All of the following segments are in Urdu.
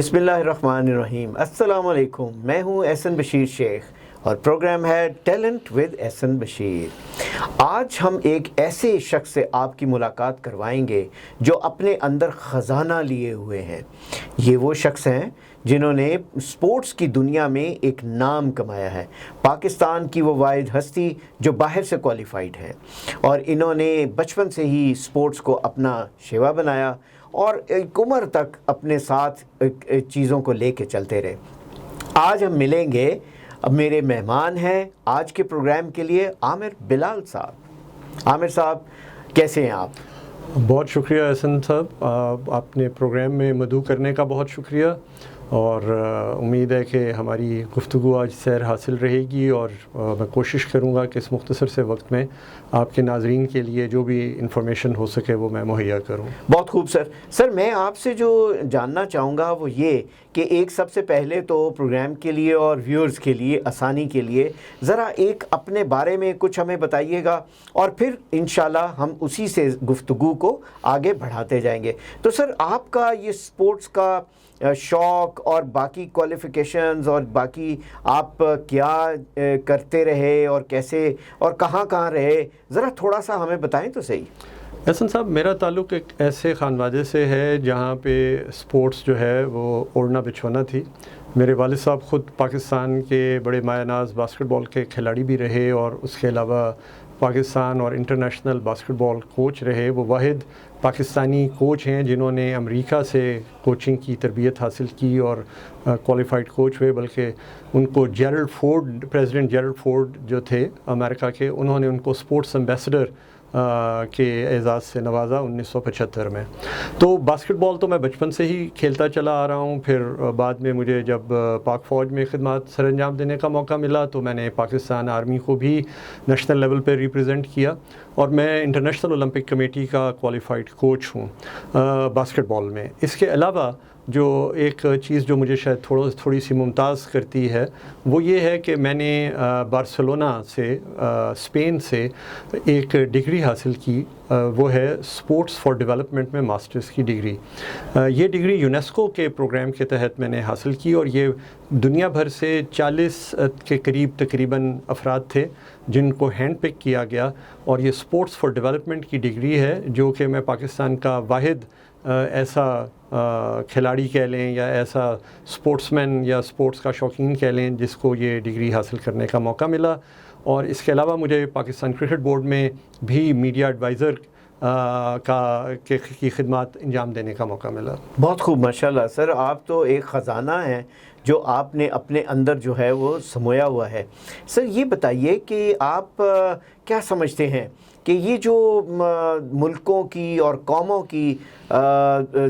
بسم اللہ الرحمن الرحیم۔ السلام علیکم، میں ہوں احسن بشیر شیخ اور پروگرام ہے ٹیلنٹ ود احسن بشیر۔ آج ہم ایک ایسے شخص سے آپ کی ملاقات کروائیں گے جو اپنے اندر خزانہ لیے ہوئے ہیں۔ یہ وہ شخص ہیں جنہوں نے سپورٹس کی دنیا میں ایک نام کمایا ہے۔ پاکستان کی وہ واحد ہستی جو باہر سے کوالیفائیڈ ہے، اور انہوں نے بچپن سے ہی سپورٹس کو اپنا شیوا بنایا اور ایک عمر تک اپنے ساتھ چیزوں کو لے کے چلتے رہے۔ آج ہم ملیں گے، اب میرے مہمان ہیں آج کے پروگرام کے لیے عامر بلال صاحب۔ عامر صاحب کیسے ہیں آپ؟ بہت شکریہ احسن صاحب، آپ نے پروگرام میں مدعو کرنے کا بہت شکریہ، اور امید ہے کہ ہماری گفتگو آج سیر حاصل رہے گی، اور میں کوشش کروں گا کہ اس مختصر سے وقت میں آپ کے ناظرین کے لیے جو بھی انفارمیشن ہو سکے وہ میں مہیا کروں۔ بہت خوب سر میں آپ سے جو جاننا چاہوں گا وہ یہ کہ ایک سب سے پہلے تو پروگرام کے لیے اور ویورز کے لیے آسانی کے لیے ذرا ایک اپنے بارے میں کچھ ہمیں بتائیے گا، اور پھر انشاءاللہ ہم اسی سے گفتگو کو آگے بڑھاتے جائیں گے۔ تو سر، آپ کا یہ سپورٹس کا شوق اور باقی کوالیفیکیشنز اور باقی آپ کیا کرتے رہے اور کیسے اور کہاں کہاں رہے، ذرا تھوڑا سا ہمیں بتائیں تو صحیح۔ احسن صاحب، میرا تعلق ایک ایسے خانوادے سے ہے جہاں پہ سپورٹس جو ہے وہ اوڑھنا بچھونا تھی۔ میرے والد صاحب خود پاکستان کے بڑے مایہ ناز باسکٹ بال کے کھلاڑی بھی رہے، اور اس کے علاوہ پاکستان اور انٹرنیشنل باسکٹ بال کوچ رہے۔ وہ واحد پاکستانی کوچ ہیں جنہوں نے امریکہ سے کوچنگ کی تربیت حاصل کی اور کوالیفائڈ کوچ ہوئے، بلکہ ان کو پریزیڈنٹ جیرلڈ فورڈ جو تھے امریکہ کے، انہوں نے ان کو سپورٹس ایمبیسڈر کے اعزاز سے نوازا 1975 میں۔ تو باسکٹ بال تو میں بچپن سے ہی کھیلتا چلا آ رہا ہوں۔ پھر بعد میں مجھے جب پاک فوج میں خدمات سر انجام دینے کا موقع ملا تو میں نے پاکستان آرمی کو بھی نیشنل لیول پہ ریپرزینٹ کیا، اور میں انٹرنیشنل اولمپک کمیٹی کا کوالیفائڈ کوچ ہوں باسکٹ بال میں۔ اس کے علاوہ جو ایک چیز جو مجھے شاید تھوڑی سی ممتاز کرتی ہے وہ یہ ہے کہ میں نے بارسلونا سے اسپین سے ایک ڈگری حاصل کی، وہ ہے اسپورٹس فار ڈیولپمنٹ میں ماسٹرز کی ڈگری۔ یہ ڈگری یونیسکو کے پروگرام کے تحت میں نے حاصل کی، اور یہ دنیا بھر سے 40 کے قریب تقریباً افراد تھے جن کو ہینڈ پک کیا گیا، اور یہ اسپورٹس فار ڈیولپمنٹ کی ڈگری ہے جو کہ میں پاکستان کا واحد ایسا کھلاڑی کہہ لیں یا ایسا سپورٹس مین یا سپورٹس کا شوقین کہہ لیں جس کو یہ ڈگری حاصل کرنے کا موقع ملا۔ اور اس کے علاوہ مجھے پاکستان کرکٹ بورڈ میں بھی میڈیا ایڈوائزر کی خدمات انجام دینے کا موقع ملا۔ بہت خوب، ماشاءاللہ سر، آپ تو ایک خزانہ ہیں جو آپ نے اپنے اندر جو ہے وہ سمویا ہوا ہے۔ سر یہ بتائیے کہ آپ کیا سمجھتے ہیں کہ یہ جو ملکوں کی اور قوموں کی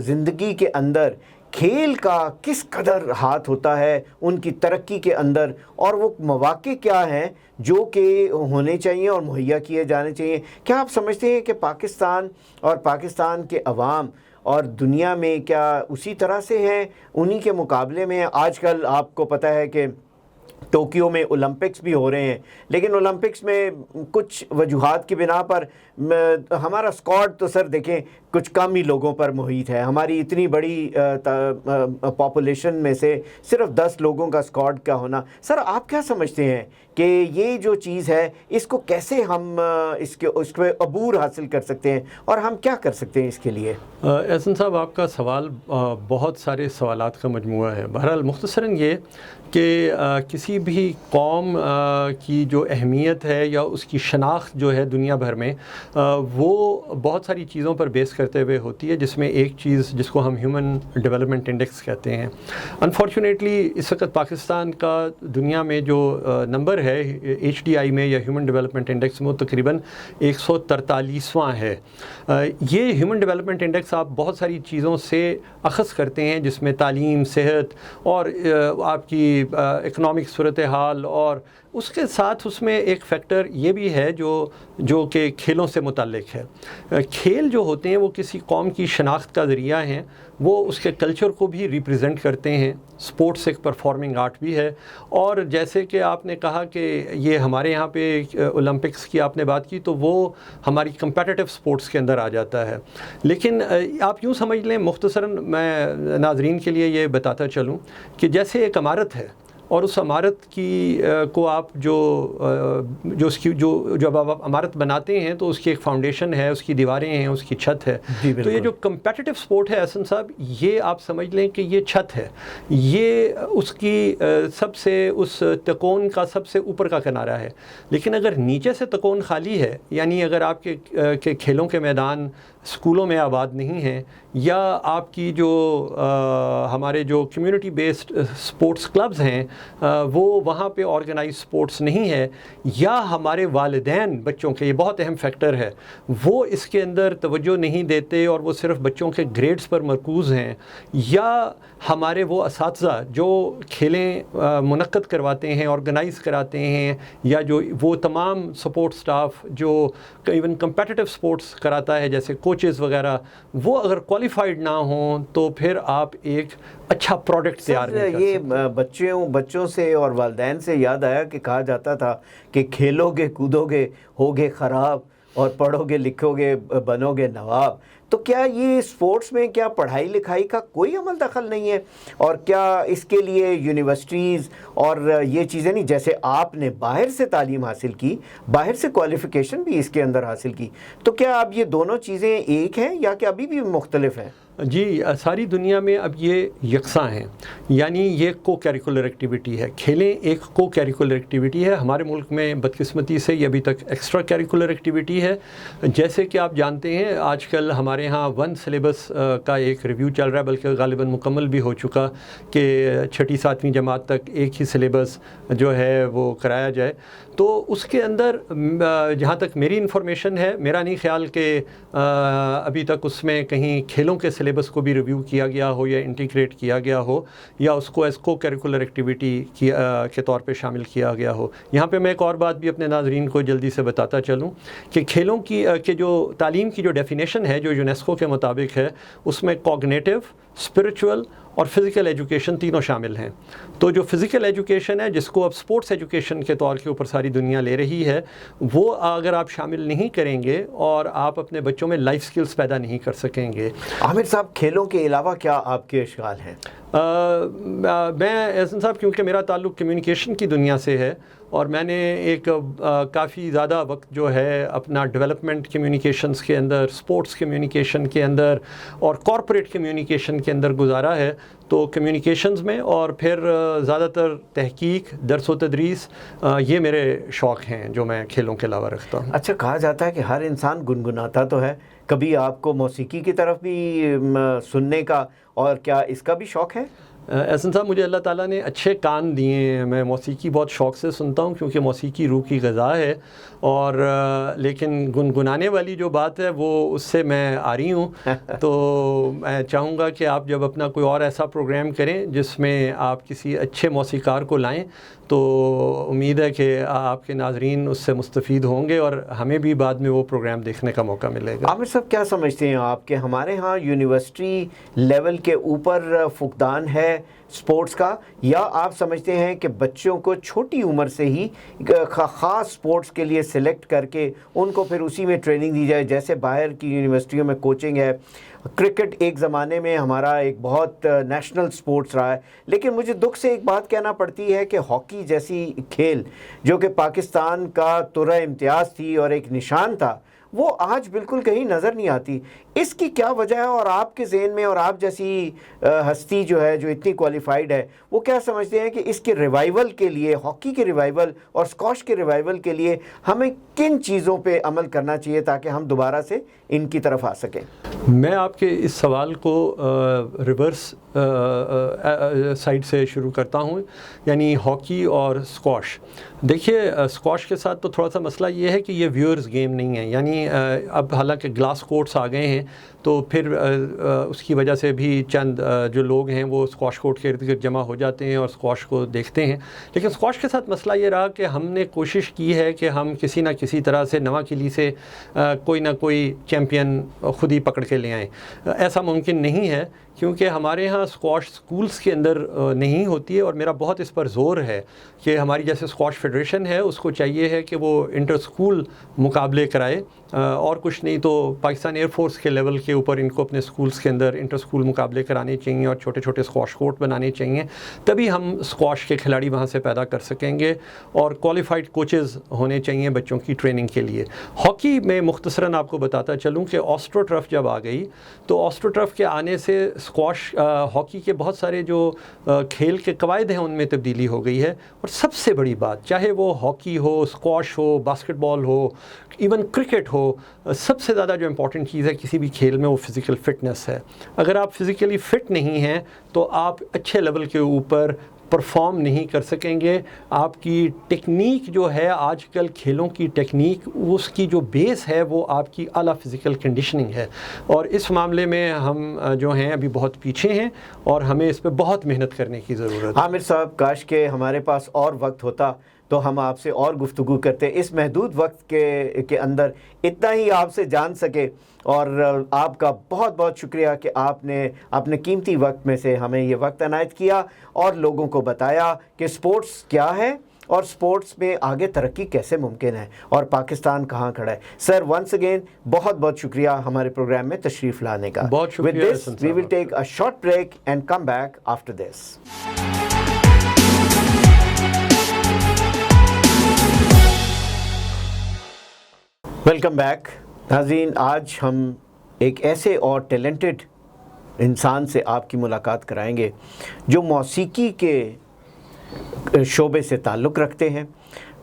زندگی کے اندر کھیل کا کس قدر ہاتھ ہوتا ہے ان کی ترقی کے اندر، اور وہ مواقع کیا ہیں جو کہ ہونے چاہیے اور مہیا کیے جانے چاہیے؟ کیا آپ سمجھتے ہیں کہ پاکستان اور پاکستان کے عوام اور دنیا میں کیا اسی طرح سے ہیں، انہی کے مقابلے میں؟ آج کل آپ کو پتہ ہے کہ ٹوکیو میں اولمپکس بھی ہو رہے ہیں، لیکن اولمپکس میں کچھ وجوہات کی بنا پر ہمارا اسکواڈ تو سر دیکھیں کچھ کم ہی لوگوں پر محیط ہے۔ ہماری اتنی بڑی پاپولیشن میں سے صرف 10 لوگوں کا اسکواڈ کا ہونا، سر آپ کیا سمجھتے ہیں کہ یہ جو چیز ہے اس کو کیسے ہم اس پہ عبور حاصل کر سکتے ہیں، اور ہم کیا کر سکتے ہیں اس کے لیے؟ احسن صاحب، آپ کا سوال بہت سارے سوالات کا مجموعہ ہے۔ بہرحال مختصراً یہ کہ کسی بھی قوم کی جو اہمیت ہے یا اس کی شناخت جو ہے دنیا بھر میں، وہ بہت ساری چیزوں پر بیس کرتے ہوئے ہوتی ہے، جس میں ایک چیز جس کو ہم ہیومن ڈیولپمنٹ انڈیکس کہتے ہیں۔ انفارچونیٹلی اس وقت پاکستان کا دنیا میں جو نمبر ہے HDI میں یا ہیومن ڈیولپمنٹ انڈیکس میں، وہ تقریباً 143واں ہے۔ یہ ہیومن ڈیولپمنٹ انڈیکس آپ بہت ساری چیزوں سے اخذ کرتے ہیں، جس میں تعلیم، صحت اور آپ کی اکنامک صورتحال اور اس کے ساتھ اس میں ایک فیکٹر یہ بھی ہے جو کہ کھیلوں سے متعلق ہے. کھیل جو ہوتے ہیں وہ کسی قوم کی شناخت کا ذریعہ ہیں, وہ اس کے کلچر کو بھی ریپرزینٹ کرتے ہیں. سپورٹس ایک پرفارمنگ آرٹ بھی ہے, اور جیسے کہ آپ نے کہا کہ یہ ہمارے یہاں پہ اولمپکس کی آپ نے بات کی, تو وہ ہماری کمپیٹیٹیو سپورٹس کے اندر آ جاتا ہے. لیکن آپ یوں سمجھ لیں, مختصراً میں ناظرین کے لیے یہ بتاتا چلوں کہ جیسے ایک عمارت ہے, اور اس عمارت کی کو آپ اس کی جب آپ عمارت بناتے ہیں تو اس کی ایک فاؤنڈیشن ہے, اس کی دیواریں ہیں, اس کی چھت ہے. تو یہ جو کمپیٹیٹیو سپورٹ ہے احسن صاحب, یہ آپ سمجھ لیں کہ یہ چھت ہے, یہ اس کی سب سے اس تکون کا سب سے اوپر کا کنارہ ہے. لیکن اگر نیچے سے تکون خالی ہے, یعنی اگر آپ کے کھیلوں کے میدان اسکولوں میں آباد نہیں ہیں, یا آپ کی جو ہمارے جو کمیونٹی بیسڈ سپورٹس کلبز ہیں وہ وہاں پہ آرگنائز سپورٹس نہیں ہے, یا ہمارے والدین بچوں کے, یہ بہت اہم فیکٹر ہے, وہ اس کے اندر توجہ نہیں دیتے اور وہ صرف بچوں کے گریڈز پر مرکوز ہیں, یا ہمارے وہ اساتذہ جو کھیلیں منعقد کرواتے ہیں, آرگنائز کراتے ہیں, یا جو وہ تمام سپورٹ سٹاف جو ایون کمپیٹیٹیو سپورٹس کراتا ہے جیسے کوچز وغیرہ, وہ اگر کوالیفائڈ نہ ہوں تو پھر آپ ایک اچھا پروڈکٹ تیار نہیں کر سکتے. یہ بچوں سے اور والدین سے یاد آیا کہ کہا جاتا تھا کہ کھیلو گے کودو گے ہوگے خراب, اور پڑھو گے لکھو گے بنو گے نواب. تو کیا یہ سپورٹس میں کیا پڑھائی لکھائی کا کوئی عمل دخل نہیں ہے؟ اور کیا اس کے لیے یونیورسٹیز اور یہ چیزیں نہیں, جیسے آپ نے باہر سے تعلیم حاصل کی, باہر سے کوالیفیکیشن بھی اس کے اندر حاصل کی, تو کیا اب یہ دونوں چیزیں ایک ہیں یا کہ ابھی بھی مختلف ہیں؟ جی, ساری دنیا میں اب یہ یکساں ہیں, یعنی یہ کو کیریکولر ایکٹیویٹی ہے. کھیلیں ایک کو کیریکولر ایکٹیویٹی ہے. ہمارے ملک میں بدقسمتی سے یہ ابھی تک ایکسٹرا کیریکولر ایکٹیویٹی ہے. جیسے کہ آپ جانتے ہیں آج کل ہمارے ہاں 1 سلیبس کا ایک ریویو چل رہا ہے, بلکہ غالباً مکمل بھی ہو چکا, کہ 6ٹھی 7ویں جماعت تک ایک ہی سلیبس جو ہے وہ کرایا جائے. تو اس کے اندر جہاں تک میری انفارمیشن ہے, میرا نہیں خیال کہ ابھی تک اس میں کہیں کھیلوں کے سلیبس کو بھی ریویو کیا گیا ہو یا انٹیگریٹ کیا گیا ہو, یا اس کو ایز کو کیریکولر ایکٹیویٹی کے طور پہ شامل کیا گیا ہو. یہاں پہ میں ایک اور بات بھی اپنے ناظرین کو جلدی سے بتاتا چلوں کہ کھیلوں کی کہ جو تعلیم کی جو ڈیفینیشن ہے جو یونیسکو کے مطابق ہے, اس میں کوگنیٹو, اسپرچول اور فزیکل ایجوکیشن تینوں شامل ہیں. تو جو فزیکل ایجوکیشن ہے, جس کو اب سپورٹس ایجوکیشن کے طور کے اوپر ساری دنیا لے رہی ہے, وہ اگر آپ شامل نہیں کریں گے اور آپ اپنے بچوں میں لائف سکلز پیدا نہیں کر سکیں گے. عامر صاحب, کھیلوں کے علاوہ کیا آپ کے اشغال ہیں؟ میں احسن صاحب, کیونکہ میرا تعلق کمیونیکیشن کی دنیا سے ہے, اور میں نے ایک کافی زیادہ وقت جو ہے اپنا ڈیولپمنٹ کمیونیکیشنز کے اندر, سپورٹس کمیونیکیشن کے اندر اور کارپوریٹ کمیونیکیشن کے اندر گزارا ہے. تو کمیونیکیشنز میں اور پھر زیادہ تر تحقیق, درس و تدریس, یہ میرے شوق ہیں جو میں کھیلوں کے علاوہ رکھتا ہوں. اچھا, کہا جاتا ہے کہ ہر انسان گنگناتا تو ہے, کبھی آپ کو موسیقی کی طرف بھی سننے کا اور کیا اس کا بھی شوق ہے؟ احسن صاحب, مجھے اللہ تعالیٰ نے اچھے کان دیے ہیں. میں موسیقی بہت شوق سے سنتا ہوں کیونکہ موسیقی روح کی غذا ہے, اور لیکن گنگنانے والی جو بات ہے وہ اس سے میں آری ہوں. تو میں چاہوں گا کہ آپ جب اپنا کوئی اور ایسا پروگرام کریں جس میں آپ کسی اچھے موسیقار کو لائیں, تو امید ہے کہ آپ کے ناظرین اس سے مستفید ہوں گے اور ہمیں بھی بعد میں وہ پروگرام دیکھنے کا موقع ملے گا. عامر صاحب, کیا سمجھتے ہیں آپ کہ ہمارے ہاں یونیورسٹی لیول کے اوپر فقدان ہے سپورٹس کا, یا آپ سمجھتے ہیں کہ بچوں کو چھوٹی عمر سے ہی خاص سپورٹس کے لیے سلیکٹ کر کے ان کو پھر اسی میں ٹریننگ دی جائے, جیسے باہر کی یونیورسٹیوں میں کوچنگ ہے؟ کرکٹ ایک زمانے میں ہمارا ایک بہت نیشنل سپورٹس رہا ہے, لیکن مجھے دکھ سے ایک بات کہنا پڑتی ہے کہ ہاکی جیسی کھیل جو کہ پاکستان کا ترہ امتیاز تھی اور ایک نشان تھا, وہ آج بالکل کہیں نظر نہیں آتی. اس کی کیا وجہ ہے؟ اور آپ کے ذہن میں, اور آپ جیسی ہستی جو ہے جو اتنی کوالیفائڈ ہے, وہ کیا سمجھتے ہیں کہ اس کے ریوائول کے لیے, ہاکی کے ریوائول اور اسکواش کے ریوائول کے لیے ہمیں کن چیزوں پہ عمل کرنا چاہیے تاکہ ہم دوبارہ سے ان کی طرف آ سکیں؟ میں آپ کے اس سوال کو ریورس سائڈ سے شروع کرتا ہوں, یعنی ہاکی اور اسکواش. دیکھیے, اسکواش کے ساتھ تو تھوڑا سا مسئلہ یہ ہے کہ یہ ویورز گیم نہیں ہے, یعنی اب حالانکہ گلاس کورٹس آ گئے ہیں, تو پھر اس کی وجہ سے بھی چند جو لوگ ہیں وہ اسکواش کورٹ کے ارد گرد جمع ہو جاتے ہیں اور اسکواش کو دیکھتے ہیں. لیکن اسکواش کے ساتھ مسئلہ یہ رہا کہ ہم نے کوشش کی ہے کہ ہم کسی نہ کسی طرح سے نواں قلی سے کوئی نہ کوئی چیمپئن خود ہی پکڑ کے لے آئیں. ایسا ممکن نہیں ہے کیونکہ ہمارے ہاں اسکواش اسکولس کے اندر نہیں ہوتی ہے, اور میرا بہت اس پر زور ہے کہ ہماری جیسے اسکواش فیڈریشن ہے اس کو چاہیے ہے کہ وہ انٹر اسکول مقابلے کرائے, اور کچھ نہیں تو پاکستان ایئر فورس کے لیول کے اوپر ان کو اپنے اسکولس کے اندر انٹر اسکول مقابلے کرانے چاہیے اور چھوٹے چھوٹے اسکواش کورٹ بنانے چاہیے, تبھی ہم اسکواش کے کھلاڑی وہاں سے پیدا کر سکیں گے, اور کوالیفائڈ کوچز ہونے چاہیے بچوں کی ٹریننگ کے لیے. ہاکی میں مختصراً آپ کو بتاتا چلوں کہ آسٹرو ٹرف جب آ گئی تو آسٹرو ٹرف کے آنے سے اسکواش ہاکی کے بہت سارے جو کھیل کے قواعد ہیں ان میں تبدیلی ہو گئی ہے. اور سب سے بڑی بات, چاہے وہ ہاکی ہو, اسکواش ہو, باسکٹ بال ہو, ایون کرکٹ ہو, سب سے زیادہ جو امپورٹنٹ چیز ہے کسی بھی کھیل میں وہ فزیکل فٹنس ہے. اگر آپ فزیکلی فٹ نہیں ہیں تو آپ اچھے لیول کے اوپر پرفارم نہیں کر سکیں گے. آپ کی ٹیکنیک جو ہے آج کل کھیلوں کی ٹیکنیک, اس کی جو بیس ہے وہ آپ کی اعلیٰ فزیکل کنڈیشننگ ہے, اور اس معاملے میں ہم جو ہیں ابھی بہت پیچھے ہیں اور ہمیں اس پہ بہت محنت کرنے کی ضرورت ہے. عامر صاحب, کاش کہ ہمارے پاس اور وقت ہوتا تو ہم آپ سے اور گفتگو کرتے. اس محدود وقت کے اندر اتنا ہی آپ سے جان سکے, اور آپ کا بہت بہت شکریہ کہ آپ نے اپنے قیمتی وقت میں سے ہمیں یہ وقت عنایت کیا اور لوگوں کو بتایا کہ سپورٹس کیا ہے اور سپورٹس میں آگے ترقی کیسے ممکن ہے اور پاکستان کہاں کھڑا ہے. سر, ونس اگین بہت بہت شکریہ ہمارے پروگرام میں تشریف لانے کا. بہت شکریہ. With this, we will take a short break and come back after this. Welcome back. ناظرین, آج ہم ایک ایسے اور ٹیلنٹڈ انسان سے آپ کی ملاقات کرائیں گے جو موسیقی کے شعبے سے تعلق رکھتے ہیں.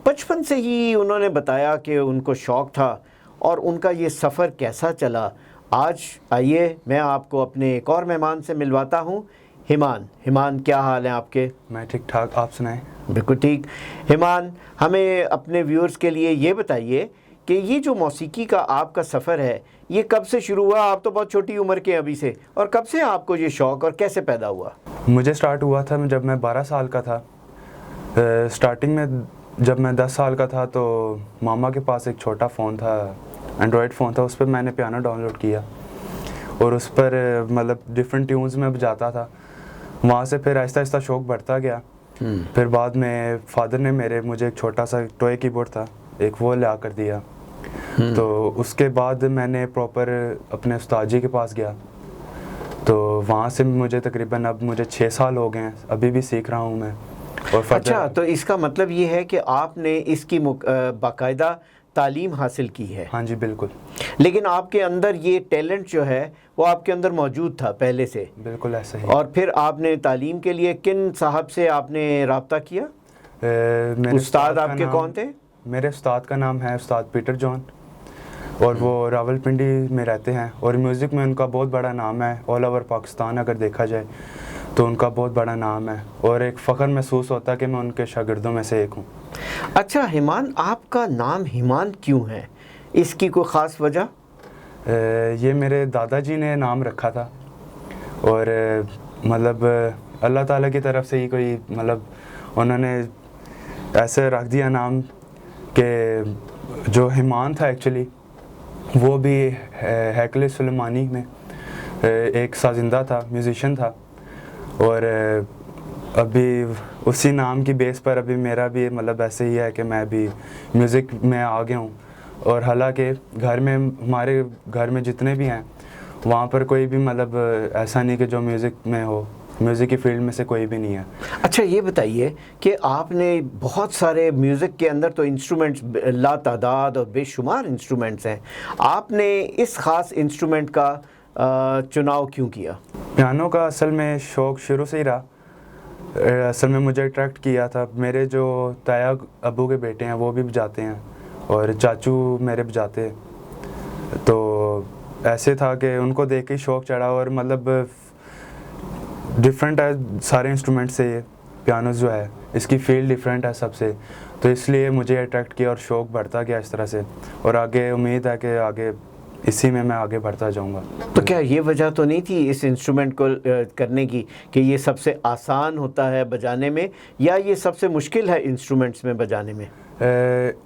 بچپن سے ہی انہوں نے بتایا کہ ان کو شوق تھا اور ان کا یہ سفر کیسا چلا. آج آئیے میں آپ کو اپنے ایک اور مہمان سے ملواتا ہوں. ہیمان, کیا حال ہیں آپ کے؟ میں ٹھیک ٹھاک, آپ سنائیں؟ بالکل ٹھیک. ہیمان, ہمیں اپنے ویورز کے لیے یہ بتائیے کہ یہ جو موسیقی کا آپ کا سفر ہے یہ کب سے شروع ہوا؟ آپ تو بہت چھوٹی عمر کے ابھی سے, اور کب سے آپ کو یہ شوق اور کیسے پیدا ہوا؟ مجھے سٹارٹ ہوا تھا جب میں 12 سال کا تھا. سٹارٹنگ میں جب میں 10 سال کا تھا تو ماما کے پاس ایک چھوٹا فون تھا, اینڈرائڈ فون تھا. اس پہ میں نے پیانو ڈاؤن لوڈ کیا اور اس پر مطلب ڈفرینٹ ٹیونز میں بجاتا تھا. وہاں سے پھر آہستہ آہستہ شوق بڑھتا گیا. پھر بعد میں فادر نے مجھے ایک چھوٹا سا ٹوئے کی بورڈ تھا ایک, وہ لا کر دیا. تو اس کے بعد میں نے پراپر اپنے استاد جی کے پاس گیا, تو وہاں سے مجھے تقریباً اب مجھے 6 سال ہو گئے ہیں, ابھی بھی سیکھ رہا ہوں میں. اور اچھا, تو اس کا مطلب یہ ہے کہ آپ نے اس کی باقاعدہ تعلیم حاصل کی ہے؟ ہاں جی بالکل. لیکن آپ کے اندر یہ ٹیلنٹ جو ہے وہ آپ کے اندر موجود تھا پہلے سے؟ بالکل ایسا ہی. اور پھر آپ نے تعلیم کے لیے کن صاحب سے آپ نے رابطہ کیا؟ استاد آپ کے کون تھے؟ میرے استاد کا نام ہے استاد پیٹر جان, اور وہ راولپنڈی میں رہتے ہیں, اور میوزک میں ان کا بہت بڑا نام ہے. آل اوور پاکستان اگر دیکھا جائے تو ان کا بہت بڑا نام ہے, اور ایک فخر محسوس ہوتا ہے کہ میں ان کے شاگردوں میں سے ایک ہوں. اچھا ہیمان, آپ کا نام ہیمان کیوں ہے؟ اس کی کوئی خاص وجہ؟ یہ میرے دادا جی نے نام رکھا تھا, اور مطلب اللہ تعالیٰ کی طرف سے ہی کوئی مطلب انہوں نے ایسے رکھ دیا نام کہ جو ہیمان تھا ایکچولی وہ بھی ہیکل سلیمانی میں ایک سازندہ تھا, میوزیشین تھا, اور ابھی اسی نام کی بیس پر ابھی میرا بھی مطلب ایسے ہی ہے کہ میں بھی میوزک میں آ گیا ہوں. اور حالانکہ گھر میں ہمارے گھر میں جتنے بھی ہیں وہاں پر کوئی بھی مطلب ایسا نہیں کہ جو میوزک میں ہو, میوزک کی فیلڈ میں سے کوئی بھی نہیں ہے. اچھا یہ بتائیے کہ آپ نے بہت سارے میوزک کے اندر تو انسٹرومنٹس لا تعداد اور بے شمار انسٹرومنٹس ہیں, آپ نے اس خاص انسٹرومنٹ کا چناؤ کیوں کیا؟ پیانو کا اصل میں شوق شروع سے ہی رہا. اصل میں مجھے اٹریکٹ کیا تھا, میرے جو تایا ابو کے بیٹے ہیں وہ بھی بجاتے ہیں اور چاچو میرے بجاتے, تو ایسے تھا کہ ان کو دیکھ کے شوق چڑھا. اور مطلب ڈفرینٹ ہے سارے انسٹرومنٹ سے, یہ پیانوز جو ہے اس کی فیلڈ ڈفرینٹ ہے سب سے, تو اس لیے مجھے اٹریکٹ کیا اور شوق بڑھتا گیا اس طرح سے. اور آگے امید ہے کہ آگے اسی میں آگے بڑھتا جاؤں گا. تو کیا یہ وجہ تو نہیں تھی اس انسٹرومنٹ کو کرنے کی کہ یہ سب سے آسان ہوتا ہے بجانے میں, یا یہ سب سے مشکل ہے انسٹرومنٹس میں بجانے میں؟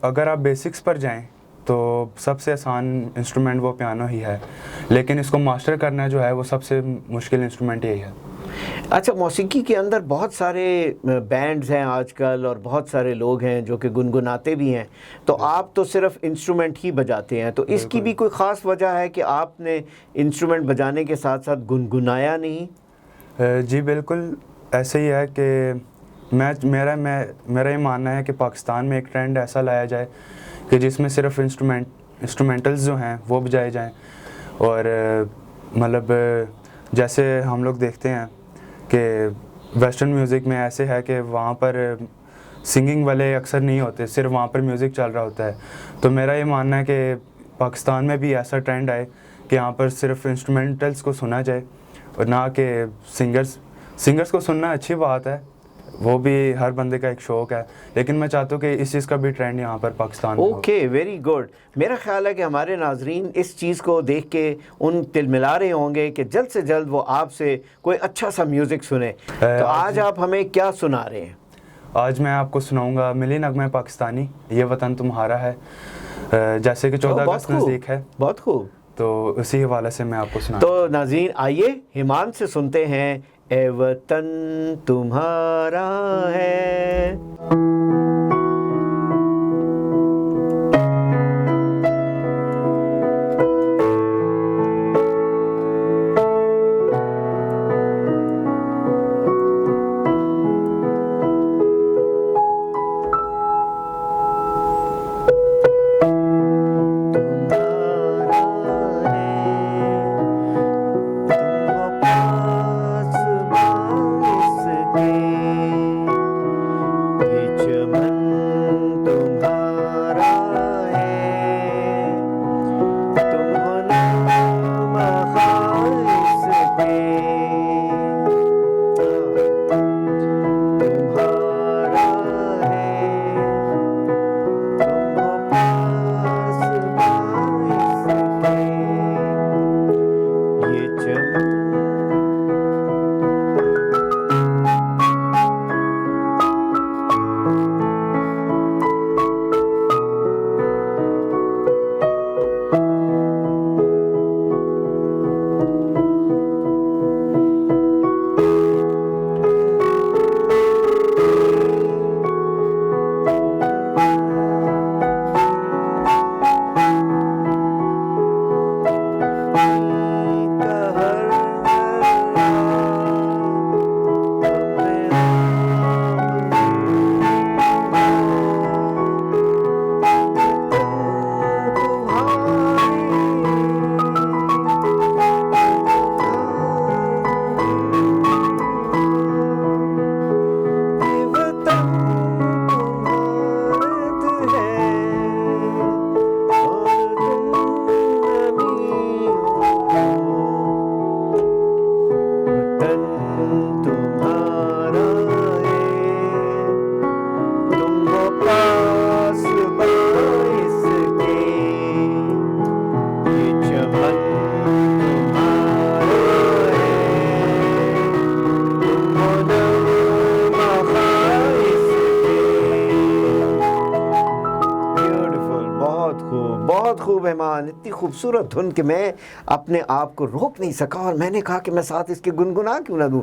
اگر آپ بیسکس پر جائیں تو سب سے آسان انسٹرومنٹ وہ پیانو ہی ہے, لیکن اس کو ماسٹر کرنا جو ہے وہ سب سے مشکل انسٹرومنٹ یہی ہے. اچھا, موسیقی کے اندر بہت سارے بینڈز ہیں آج کل اور بہت سارے لوگ ہیں جو کہ گنگناتے بھی ہیں, تو آپ تو صرف انسٹرومنٹ ہی بجاتے ہیں, تو اس کی بھی کوئی خاص وجہ ہے کہ آپ نے انسٹرومنٹ بجانے کے ساتھ ساتھ گنگنایا نہیں؟ جی بالکل ایسے ہی ہے کہ میرا یہ ماننا ہے کہ پاکستان میں ایک ٹرینڈ ایسا لایا جائے کہ جس میں صرف انسٹرومنٹلز جو ہیں وہ بجائے جائیں, اور مطلب جیسے ہم لوگ دیکھتے ہیں کہ ویسٹرن میوزک میں ایسے ہے کہ وہاں پر سنگنگ والے اکثر نہیں ہوتے, صرف وہاں پر میوزک چل رہا ہوتا ہے. تو میرا یہ ماننا ہے کہ پاکستان میں بھی ایسا ٹرینڈ آئے کہ یہاں پر صرف انسٹرومنٹلز کو سنا جائے, اور نہ کہ سنگرز کو سننا اچھی بات ہے, وہ بھی ہر بندے کا ایک شوق ہے, لیکن میں چاہتا ہوں کہ اس چیز کا بھی ٹرینڈ یہاں پر پاکستان میں ہو. Okay, very good. میرا خیال ہے کہ ہمارے ناظرین اس چیز کو دیکھ کے ان تل ملا رہے ہوں گے کہ جلد سے جلد وہ آپ سے کوئی اچھا سا میوزک سنیں. تو آج آپ ہمیں کیا سنا رہے ہیں؟ آج میں آپ کو سناؤں گا ملی نغمہ پاکستانی, یہ وطن تمہارا ہے. جیسے کہ 14 اگست نزدیک ہے, بہت خوب, تو اسی حوالے سے میں آپ کو سنا. تو ناظرین آئیے ہیمان سے سنتے ہیں اے وطن تمہارا ہے. خوب ہیمان, اتنی خوبصورت دھن کہ میں اپنے آپ کو روک نہیں سکا, اور میں نے کہا کہ میں ساتھ اس کے گنگنا کیوں نہ دوں,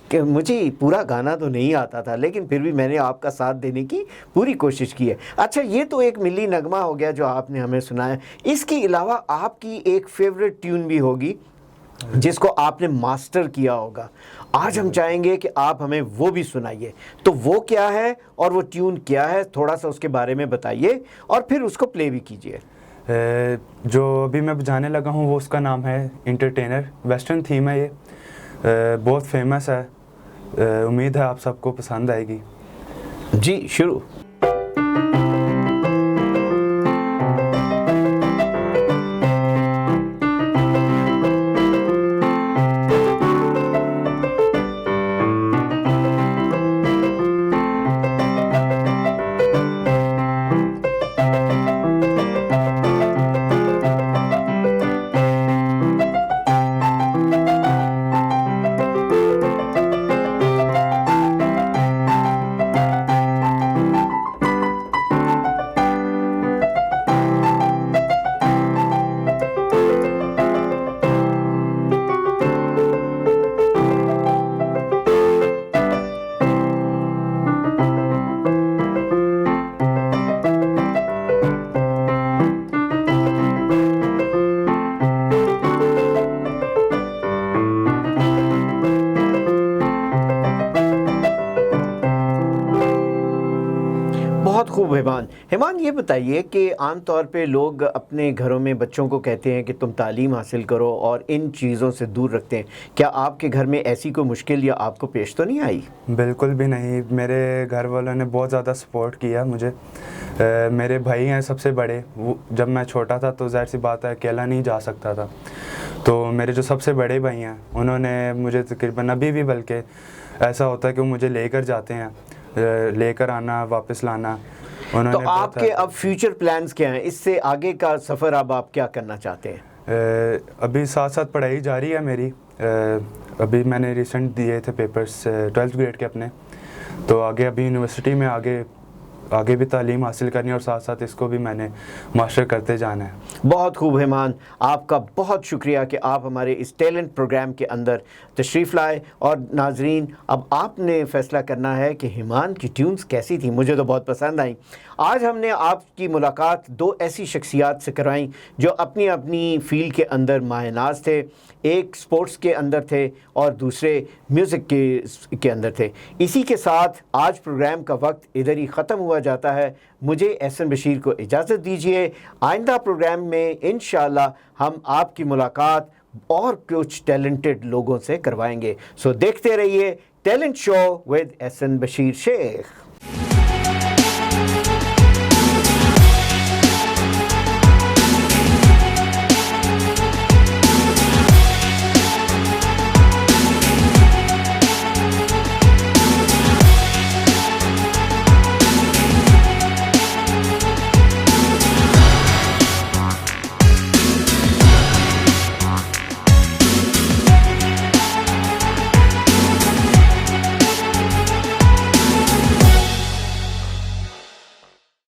کہ مجھے پورا گانا تو نہیں آتا تھا لیکن پھر بھی میں نے آپ کا ساتھ دینے کی پوری کوشش کی ہے. اچھا, یہ تو ایک ملی نغمہ ہو گیا جو آپ نے ہمیں سنایا. اس کے علاوہ آپ کی ایک فیوریٹ ٹیون بھی ہوگی جس کو آپ نے ماسٹر کیا ہوگا. آج ہم چاہیں گے کہ آپ ہمیں وہ بھی سنائیے. تو وہ کیا ہے اور وہ ٹیون کیا ہے, تھوڑا سا اس کے بارے میں بتائیے اور پھر اس کو پلے بھی کیجیے. جو ابھی میں بجانے لگا ہوں وہ اس کا نام ہے انٹرٹینر. ویسٹرن تھیم ہے, یہ بہت فیمس ہے. امید ہے آپ سب کو پسند آئے گی. جی شروع. خوب ہیمان یہ بتائیے کہ عام طور پہ لوگ اپنے گھروں میں بچوں کو کہتے ہیں کہ تم تعلیم حاصل کرو اور ان چیزوں سے دور رکھتے ہیں. کیا آپ کے گھر میں ایسی کوئی مشکل یا آپ کو پیش تو نہیں آئی؟ بالکل بھی نہیں. میرے گھر والوں نے بہت زیادہ سپورٹ کیا مجھے. میرے بھائی ہیں سب سے بڑے. جب میں چھوٹا تھا تو ظاہر سی بات ہے اکیلا نہیں جا سکتا تھا, تو میرے جو سب سے بڑے بھائی ہیں انہوں نے مجھے تقریباً ابھی بھی بلکہ ایسا ہوتا ہے کہ وہ مجھے لے کر جاتے ہیں, لے کر آنا واپس لانا. تو آپ کے اب فیوچر پلانز کیا ہیں؟ اس سے آگے کا سفر اب آپ کیا کرنا چاہتے ہیں؟ ابھی ساتھ ساتھ پڑھائی جاری ہے میری. ابھی میں نے ریسنٹ دیے تھے پیپرز 12th گریڈ کے اپنے, تو آگے ابھی یونیورسٹی میں آگے بھی تعلیم حاصل کرنی ہے اور ساتھ ساتھ اس کو بھی میں نے ماسٹر کرتے جانا ہے. بہت خوب ہیمان, آپ کا بہت شکریہ کہ آپ ہمارے اس ٹیلنٹ پروگرام کے اندر تشریف لائے. اور ناظرین, اب آپ نے فیصلہ کرنا ہے کہ ہیمان کی ٹیونز کیسی تھیں. مجھے تو بہت پسند آئیں. آج ہم نے آپ کی ملاقات دو ایسی شخصیات سے کرائیں جو اپنی اپنی فیلڈ کے اندر ماہر ناز تھے. ایک سپورٹس کے اندر تھے اور دوسرے میوزک کے اندر تھے. اسی کے ساتھ آج پروگرام کا وقت ادھر ہی ختم ہوا جاتا ہے. مجھے احسن بشیر کو اجازت دیجیے. آئندہ پروگرام میں انشاءاللہ ہم آپ کی ملاقات اور کچھ ٹیلنٹڈ لوگوں سے کروائیں گے. سو دیکھتے رہیے talent show with Ahsan Bashir Sheikh.